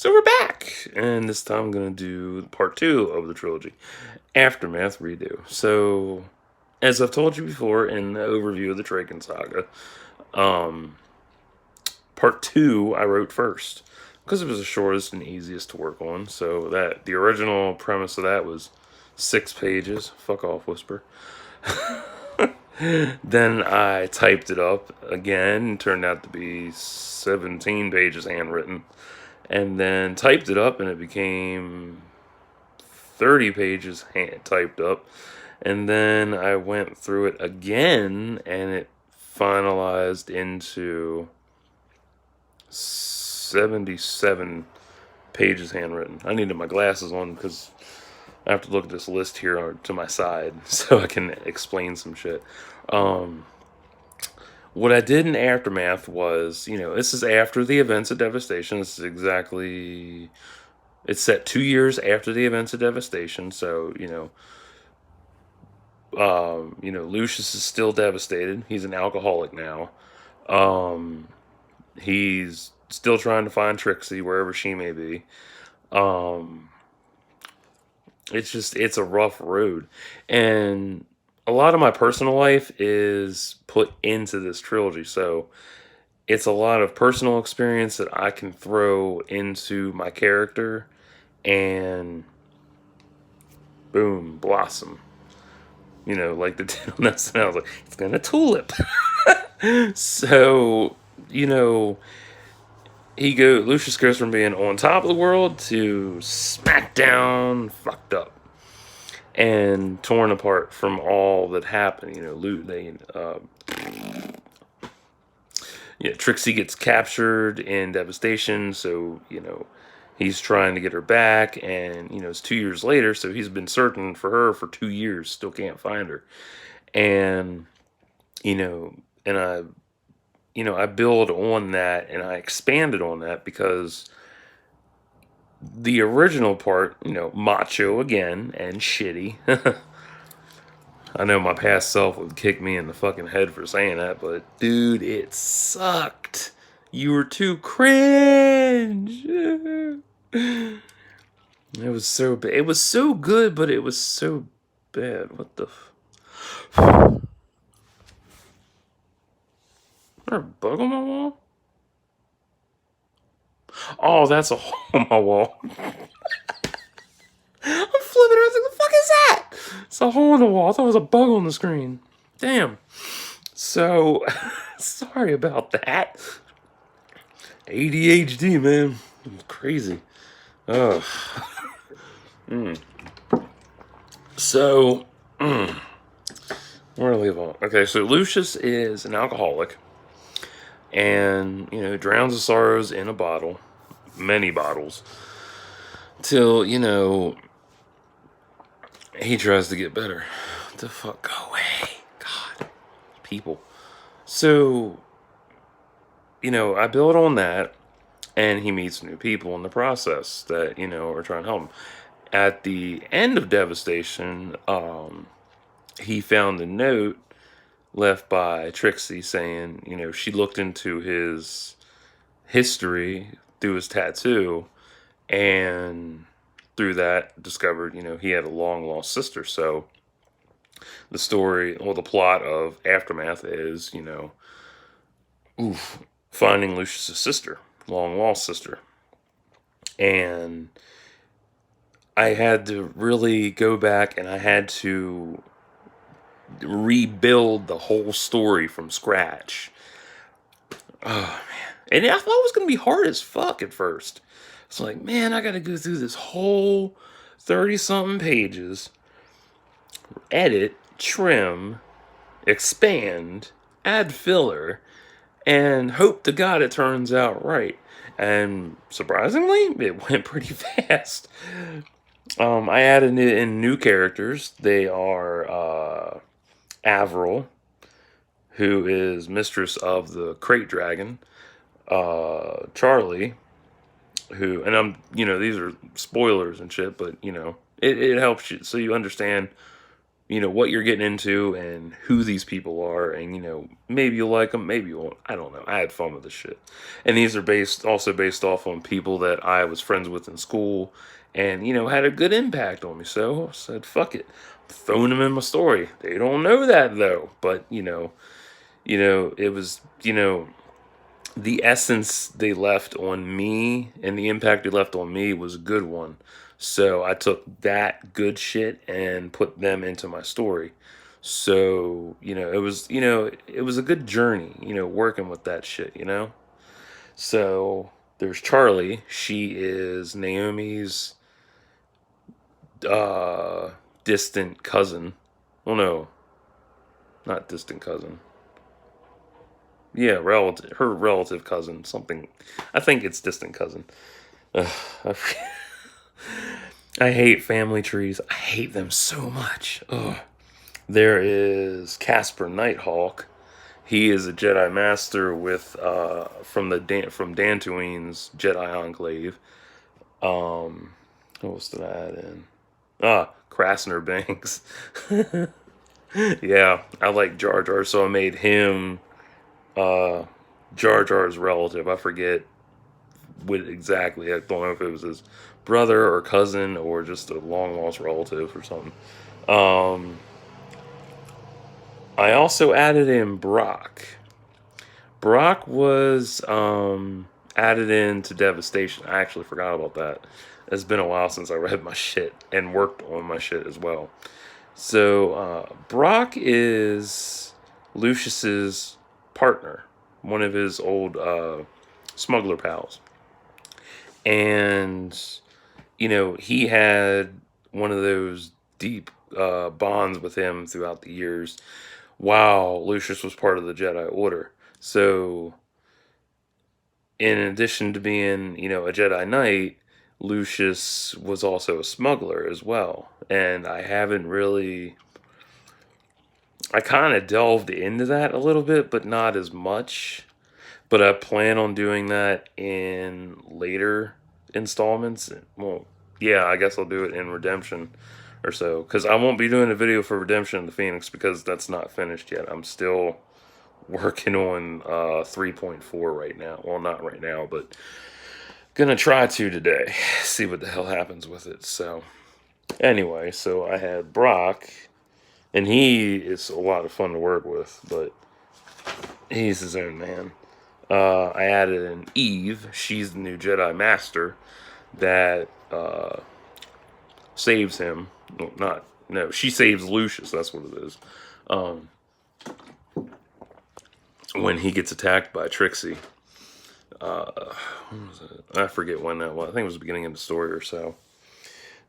So we're back, and this time I'm going to do part 2 of the trilogy, Aftermath Redo. So, as I've told you before in the overview of the Drakensaga, um, part 2 I wrote first, because it was the shortest and easiest to work on. So that the original premise of that was 6 pages. Fuck off, Whisper. Then I typed it up again, and turned out to be 17 pages handwritten. And then typed it up, and it became 30 pages typed up. And then I went through it again, and it finalized into 77 pages handwritten. I needed my glasses on because I have to look at this list here to my side so I can explain some shit. What I did in Aftermath was, this is after the events of Devastation. This is exactly... It's set 2 years after the events of Devastation, so, Lucius is still devastated. He's an alcoholic now. He's still trying to find Trixie wherever she may be. It's a rough road. And a lot of my personal life is put into this trilogy, so it's a lot of personal experience that I can throw into my character and boom, blossom. Like the tin on that sounds like it's gonna tulip. So, Lucius goes from being on top of the world to smack down, fucked up, and torn apart from all that happened. Trixie gets captured in Devastation, so, he's trying to get her back, and, it's 2 years later, so he's been searching for her for 2 years, still can't find her. And, and I build on that, and I expanded on that because the original part, macho again and shitty. I know my past self would kick me in the fucking head for saying that, but dude, it sucked. You were too cringe. It was so bad. It was so good, but it was so bad. What the Is there a bug on my wall? Oh, that's a hole on my wall. I'm flipping around. What the fuck is that? It's a hole in the wall. I thought it was a bug on the screen. Damn. So, sorry about that. ADHD, man. It's crazy. Ugh. So, where do I leave off? Okay, so Lucius is an alcoholic. And, drowns his sorrows in a bottle. Many bottles. Till, he tries to get better. What the fuck? Go away. God. People. So, I build on that, and he meets new people in the process that, are trying to help him. At the end of Devastation, he found a note left by Trixie saying, she looked into his history through his tattoo, and through that discovered, he had a long lost sister. So the story, the plot of Aftermath is, finding Lucius' sister, long lost sister. And I had to really go back, and I had to rebuild the whole story from scratch. Oh, man. And I thought it was going to be hard as fuck at first. It's like, man, I got to go through this whole 30-something pages, edit, trim, expand, add filler, and hope to God it turns out right. And surprisingly, it went pretty fast. I added in new characters. They are Avril, who is mistress of the Crate Dragon, Charlie, who, and these are spoilers and shit, but, it helps you so you understand what you're getting into and who these people are, and maybe you'll like them, maybe you won't. I don't know. I had fun with this shit, and these are based off on people that I was friends with in school, and had a good impact on me. So I said, "Fuck it, I'm throwing them in my story." They don't know that though, but it was the essence they left on me and the impact they left on me was a good one. So I took that good shit and put them into my story. So, it was a good journey, working with that shit. So there's Charlie. She is Naomi's uh distant cousin. Well, no, not distant cousin. Yeah, relative, her relative cousin, something. I think it's distant cousin. Ugh, I, I hate family trees. I hate them so much. Ugh. There is Casper Nighthawk. He is a Jedi Master with from Dantooine's Jedi Enclave. What else did I add in? Krasner Banks. Yeah, I like Jar Jar, so I made him uh, Jar Jar's relative. I forget what exactly. I don't know if it was his brother or cousin or just a long lost relative or something. Um, I also added in Brock. Brock was added into Devastation. I actually forgot about that. It's been a while since I read my shit and worked on my shit as well. So Brock is Lucius's partner, one of his old smuggler pals, and he had one of those deep bonds with him throughout the years while Lucius was part of the Jedi Order. So in addition to being, a Jedi Knight, Lucius was also a smuggler as well. And I kind of delved into that a little bit, but not as much. But I plan on doing that in later installments. Well, yeah, I guess I'll do it in Redemption or so. Because I won't be doing a video for Redemption of the Phoenix because that's not finished yet. I'm still working on 3.4 right now. Well, not right now, but gonna try to today. See what the hell happens with it. So, anyway, so I had Brock, and he is a lot of fun to work with, but he's his own man. I added in Eve. She's the new Jedi Master that saves him. Well, not no, she saves Lucius. That's what it is. Um, when he gets attacked by Trixie. When was it? I forget when that was. I think it was the beginning of the story or so.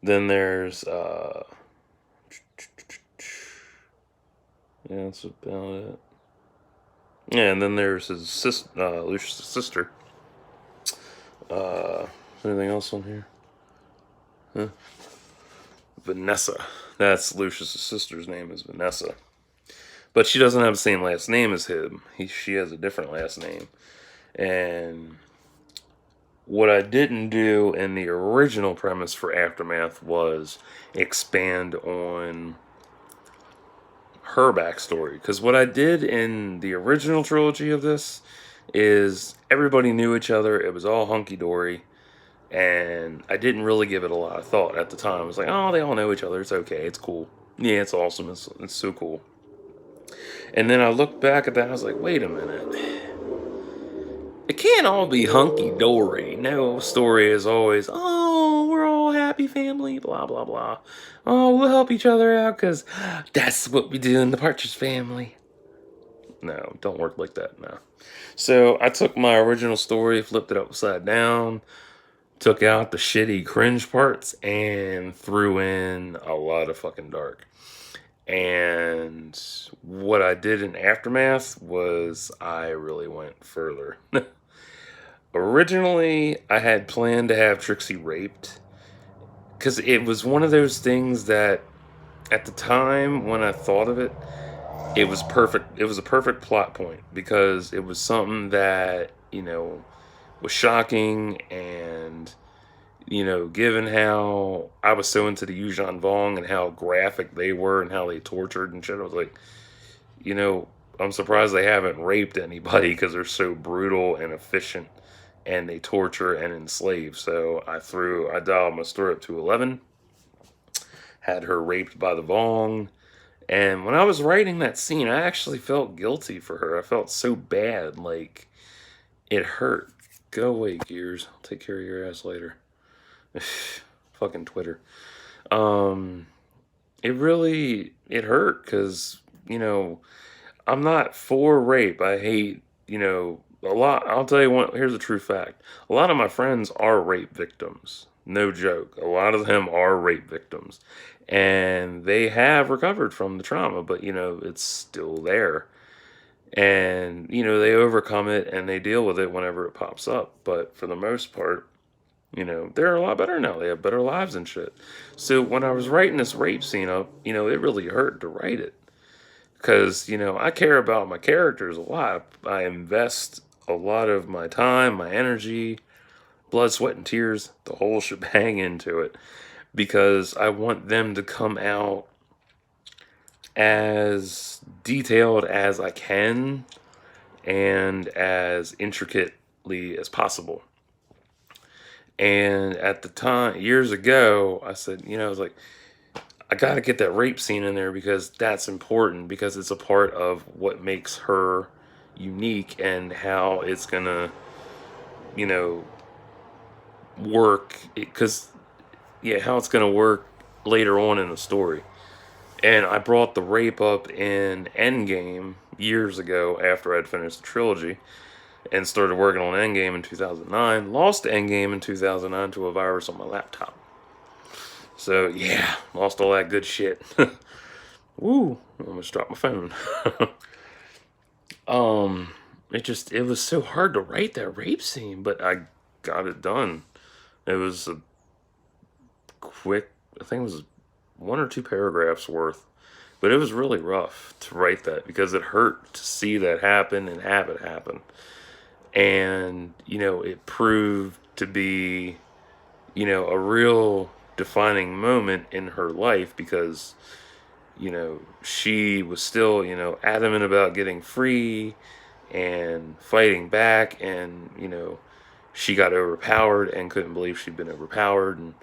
Then there's yeah, that's about it. Yeah, and then there's his Lucius' sister. Is there anything else on here? Huh? Vanessa. That's Lucius' sister's name is Vanessa. But she doesn't have the same last name as him. She has a different last name. And what I didn't do in the original premise for Aftermath was expand on her backstory. Because what I did in the original trilogy of this is everybody knew each other. It was all hunky-dory. And I didn't really give it a lot of thought at the time. I was like, oh, they all know each other. It's okay. It's cool. Yeah, it's awesome. It's so cool. And then I looked back at that. I was like, wait a minute. It can't all be hunky-dory. No story is always, oh, we're all happy family, blah, blah, blah. Oh, we'll help each other out because that's what we do in the Partridge Family. No, don't work like that, no. So I took my original story, flipped it upside down, took out the shitty cringe parts, and threw in a lot of fucking dark. And what I did in Aftermath was I really went further. Originally, I had planned to have Trixie raped because it was one of those things that at the time when I thought of it, it was perfect. It was a perfect plot point because it was something that, was shocking and given how I was so into the Yuuzhan Vong and how graphic they were and how they tortured and shit, I was like, you know, I'm surprised they haven't raped anybody because they're so brutal and efficient and they torture and enslave. So I dialed my story up to 11, had her raped by the Vong. And when I was writing that scene, I actually felt guilty for her. I felt so bad. Like, it hurt. Go away, Gears. I'll take care of your ass later. Fucking Twitter. Um, it hurt because, I'm not for rape. I hate, a lot. I'll tell you what, here's a true fact. A lot of my friends are rape victims. No joke. A lot of them are rape victims. And they have recovered from the trauma, but, it's still there. And, they overcome it and they deal with it whenever it pops up. But for the most part, they're a lot better now. They have better lives and shit. So when I was writing this rape scene up, it really hurt to write it because I care about my characters a lot. I invest a lot of my time, my energy, blood, sweat, and tears, the whole shebang into it because I want them to come out as detailed as I can and as intricately as possible. And at the time, years ago, I said, I was like, I got to get that rape scene in there because that's important because it's a part of what makes her unique and how it's gonna, you know, work. Because yeah, how it's gonna work later on in the story. And I brought the rape up in Endgame years ago after I'd finished the trilogy and started working on Endgame in 2009. Lost Endgame in 2009 to a virus on my laptop. So yeah, lost all that good shit. Woo! I almost dropped my phone. um, it was so hard to write that rape scene, but I got it done. It was a quick, I think it was one or two paragraphs worth, but it was really rough to write that because it hurt to see that happen and have it happen. And, it proved to be, a real defining moment in her life because she was still, adamant about getting free and fighting back. And, she got overpowered and couldn't believe she'd been overpowered and,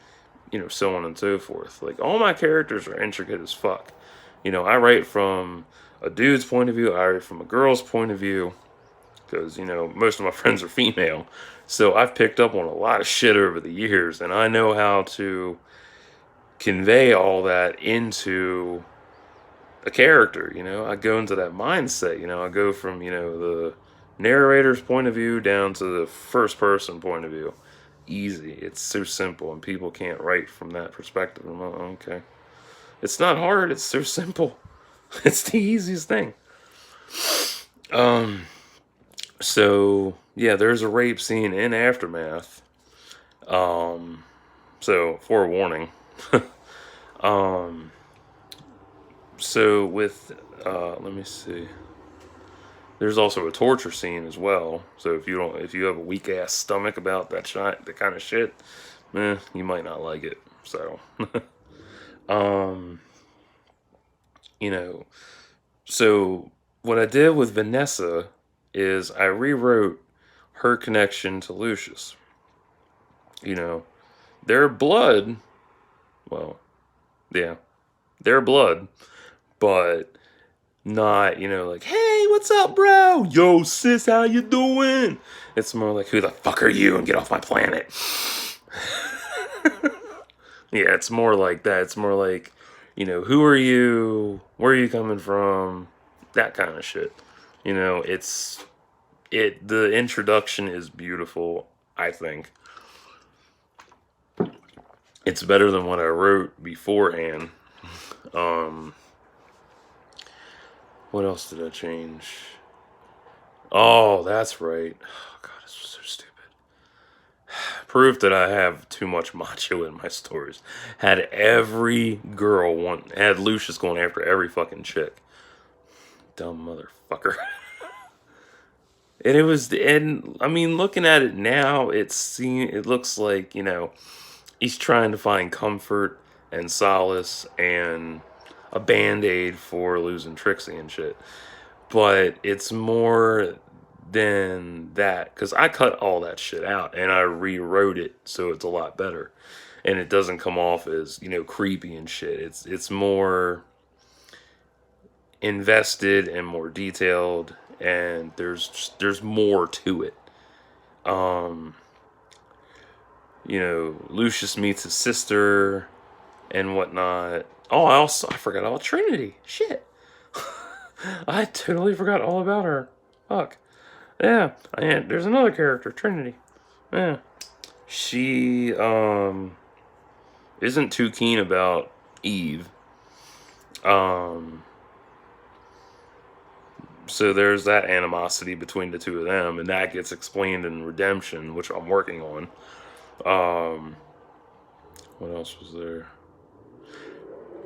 so on and so forth. Like, all my characters are intricate as fuck. I write from a dude's point of view, I write from a girl's point of view because, most of my friends are female. So I've picked up on a lot of shit over the years and I know how to convey all that into a character. I go into that mindset. I go from the narrator's point of view down to the first person point of view. Easy. It's so simple, and people can't write from that perspective. I'm like, okay, it's not hard. It's so simple. It's the easiest thing. Um. So yeah, there's a rape scene in Aftermath. Um. So forewarning. um. So with let me see. There's also a torture scene as well. So if you have a weak ass stomach about that kind of shit, you might not like it. So, um, you know, so what I did with Vanessa is I rewrote her connection to Lucius. You know, their blood, well, yeah, their blood, but not, like, hey, what's up, bro? Yo, sis, how you doing? It's more like, who the fuck are you and get off my planet? Yeah, it's more like that. It's more like, who are you? Where are you coming from? That kind of shit. The introduction is beautiful, I think. It's better than what I wrote beforehand. Um, what else did I change? Oh, that's right. Oh, God, it's so stupid. Proof that I have too much macho in my stories. Had Lucius going after every fucking chick. Dumb motherfucker. And I mean, looking at it now, it looks like, he's trying to find comfort and solace and a band-aid for losing Trixie and shit. But it's more than that, because I cut all that shit out and I rewrote it so it's a lot better, and it doesn't come off as, creepy and shit. It's more invested and more detailed, and there's more to it. um Lucius meets his sister and whatnot. Oh, I forgot all Trinity. Shit. I totally forgot all about her. Fuck. Yeah. And there's another character, Trinity. Yeah. She isn't too keen about Eve. Um so there's that animosity between the two of them, and that gets explained in Redemption, which I'm working on. Um what else was there?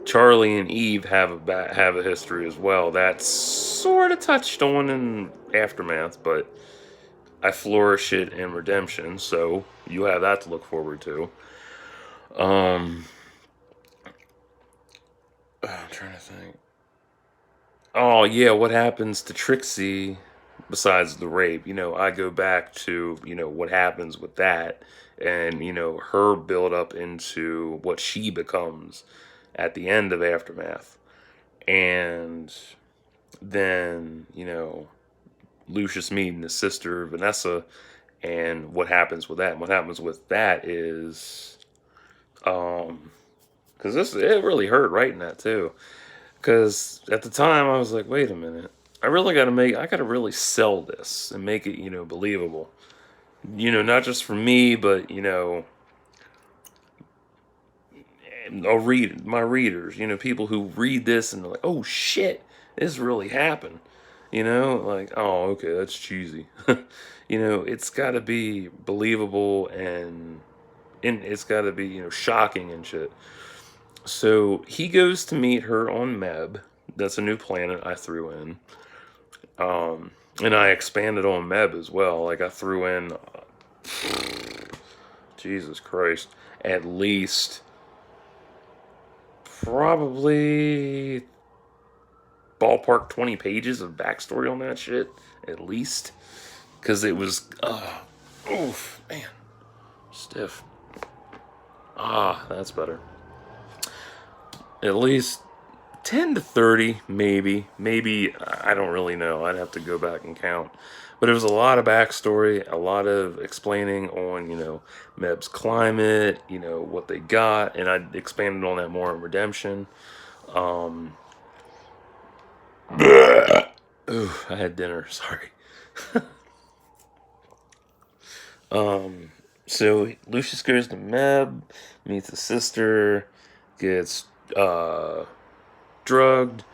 Charlie and Eve have a history as well. That's sort of touched on in Aftermath, but I flourish it in Redemption, so you have that to look forward to. I'm trying to think. Oh yeah, what happens to Trixie besides the rape? I go back to what happens with that, and her build up into what she becomes at the end of Aftermath, and then Lucius meeting his sister Vanessa, and what happens with that. And what happens with that is, because this it really hurt writing that too. Because at the time I was like, wait a minute, I gotta really sell this and make it believable. Not just for me, but I'll read my readers. People who read this and they're like, oh shit, this really happened. Like, oh, okay, that's cheesy. It's got to be believable, and it's got to be shocking and shit. So he goes to meet her on Meb. That's a new planet I threw in. And I expanded on Meb as well. Like I threw in, Jesus Christ, at least probably ballpark 20 pages of backstory on that shit, at least. Because it was, oof, man, stiff. That's better. At least 10 to 30, maybe. Maybe, I don't really know. I'd have to go back and count. But it was a lot of backstory, a lot of explaining on, Meb's climate, what they got, and I expanded on that more in Redemption. Ooh, I had dinner, sorry. So Lucius goes to Meb, meets his sister, gets drugged,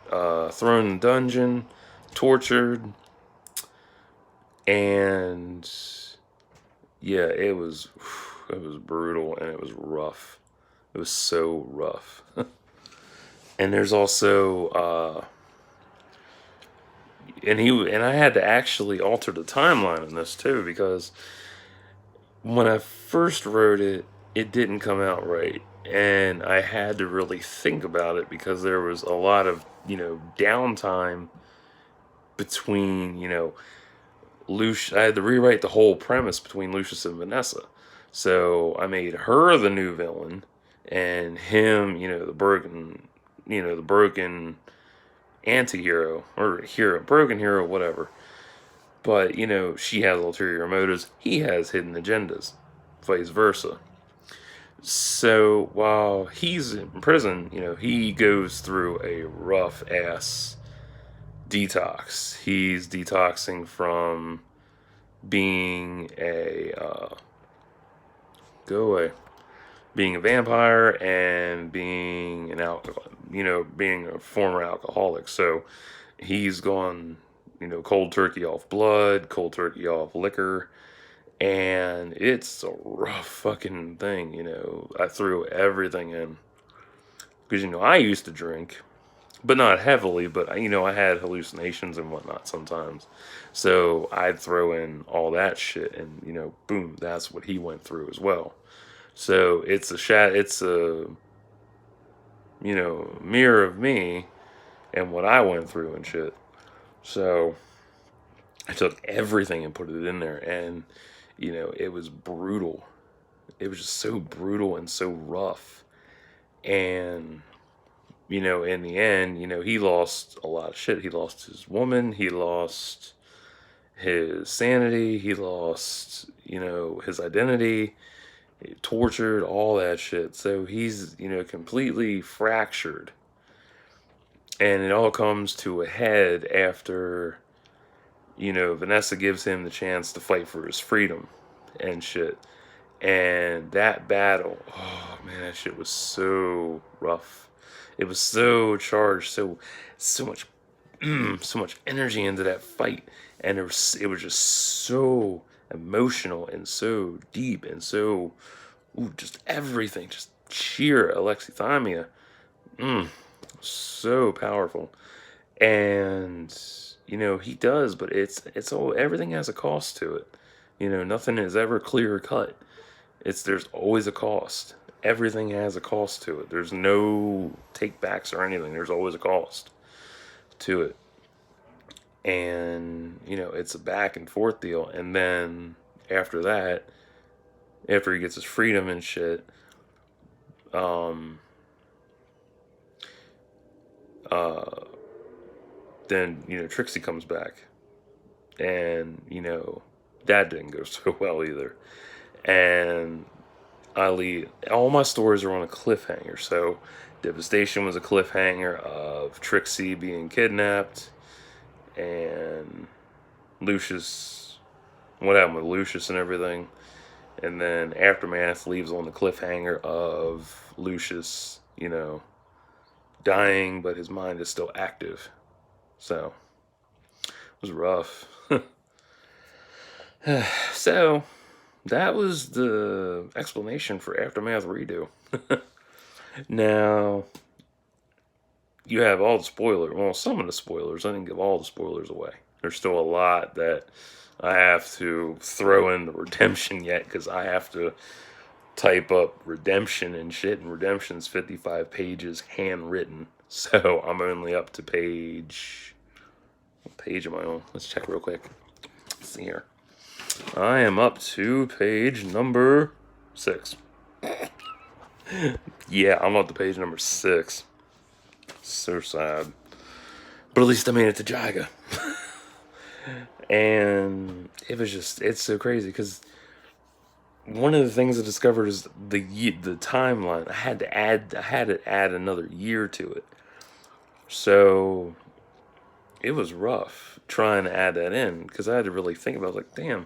thrown in a dungeon, tortured, and yeah, it was brutal, and it was rough. It was so rough. And there's also and I had to actually alter the timeline in this too, because when I first wrote it, it didn't come out right, and I had to really think about it because there was a lot of downtime between Lucius. I had to rewrite the whole premise between Lucius and Vanessa, so I made her the new villain, and him the broken anti-hero or hero, broken hero, whatever. But she has ulterior motives, he has hidden agendas, vice versa. So while he's in prison, he goes through a rough ass detox. He's detoxing from being a go away, being a vampire and being an being a former alcoholic. So he's gone, cold turkey off blood, cold turkey off liquor, and it's a rough fucking thing. I threw everything in because I used to drink, but not heavily. But I had hallucinations and whatnot sometimes, so I'd throw in all that shit, and boom, that's what he went through as well. So it's a mirror of me and what I went through and shit. So I took everything and put it in there, and it was brutal. It was just so brutal and so rough. And in the end, he lost a lot of shit. He lost his woman. He lost his sanity. He lost, his identity. Tortured, all that shit. So he's, completely fractured. And it all comes to a head after, Vanessa gives him the chance to fight for his freedom and shit. And that battle, oh man, that shit was so rough. It was so charged, so much, so much energy into that fight, and it was just so emotional and so deep and so, just everything, just sheer alexithymia, so powerful. And he does, but it's all, everything has a cost to it. Nothing is ever clear cut. There's always a cost. Everything has a cost to it. There's no take backs or anything. There's always a cost to it. And it's a back and forth deal. And then after that, after he gets his freedom and shit, then Trixie comes back, and that didn't go so well either. And all my stories are on a cliffhanger. So Devastation was a cliffhanger of Trixie being kidnapped, and Lucius, what happened with Lucius and everything. And then Aftermath leaves on the cliffhanger of Lucius, dying, but his mind is still active. So it was rough. So that was the explanation for Aftermath Redo. Now, you have all the spoilers. Well, some of the spoilers. I didn't give all the spoilers away. There's still a lot that I have to throw in the redemption yet, because I have to type up redemption and shit, and redemption's 55 pages handwritten. So I'm only up to page... What page am I on? Let's check real quick. Let's see here. I am up to page number 6. Yeah, I'm up to page number 6. So sad. But at least I made it to Jaga. And it's so crazy, because one of the things I discovered is the timeline. I had to add another year to it. So it was rough trying to add that in, because I had to really think about it. Like, damn,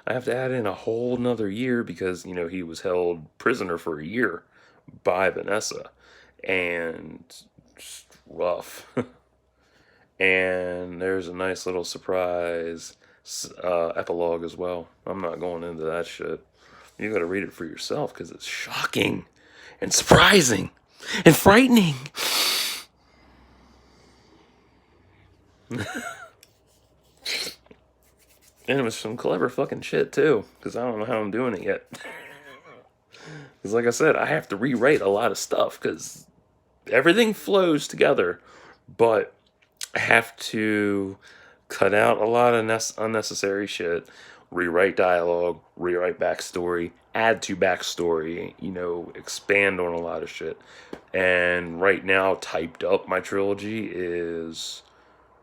I have to add in a whole nother year, because he was held prisoner for a year by Vanessa, and just rough. And there's a nice little surprise epilogue as well. I'm not going into that shit. You gotta read it for yourself, because it's shocking and surprising and frightening. And it was some clever fucking shit too, because I don't know how I'm doing it yet. Because like I said, I have to rewrite a lot of stuff, because everything flows together, but I have to cut out a lot of unnecessary shit, rewrite dialogue, rewrite backstory, add to backstory, expand on a lot of shit. And right now, typed up, my trilogy is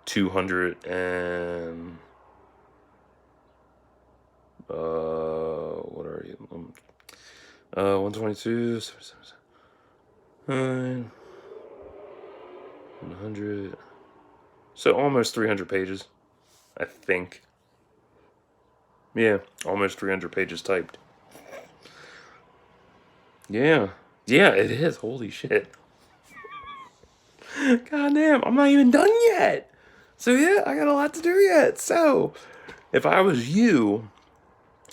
200 and... what are you? 122, 100... So almost 300 pages, I think. Yeah, almost 300 pages typed. Yeah. Yeah, it is. Holy shit. God damn, I'm not even done yet. So yeah, I got a lot to do yet. So, if I was you,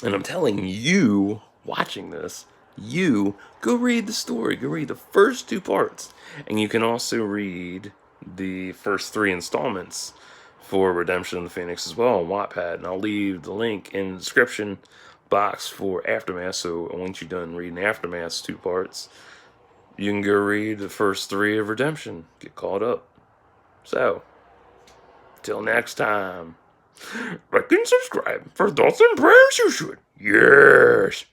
and I'm telling you watching this, you go read the story. Go read the first 2 parts. And you can also read the first 3 installments for Redemption of the Phoenix as well on Wattpad. And I'll leave the link in the description box for Aftermath. So once you're done reading Aftermath's 2 parts, you can go read the first 3 of Redemption. Get caught up. So, till next time, like and subscribe for thoughts and prayers you should. Yes!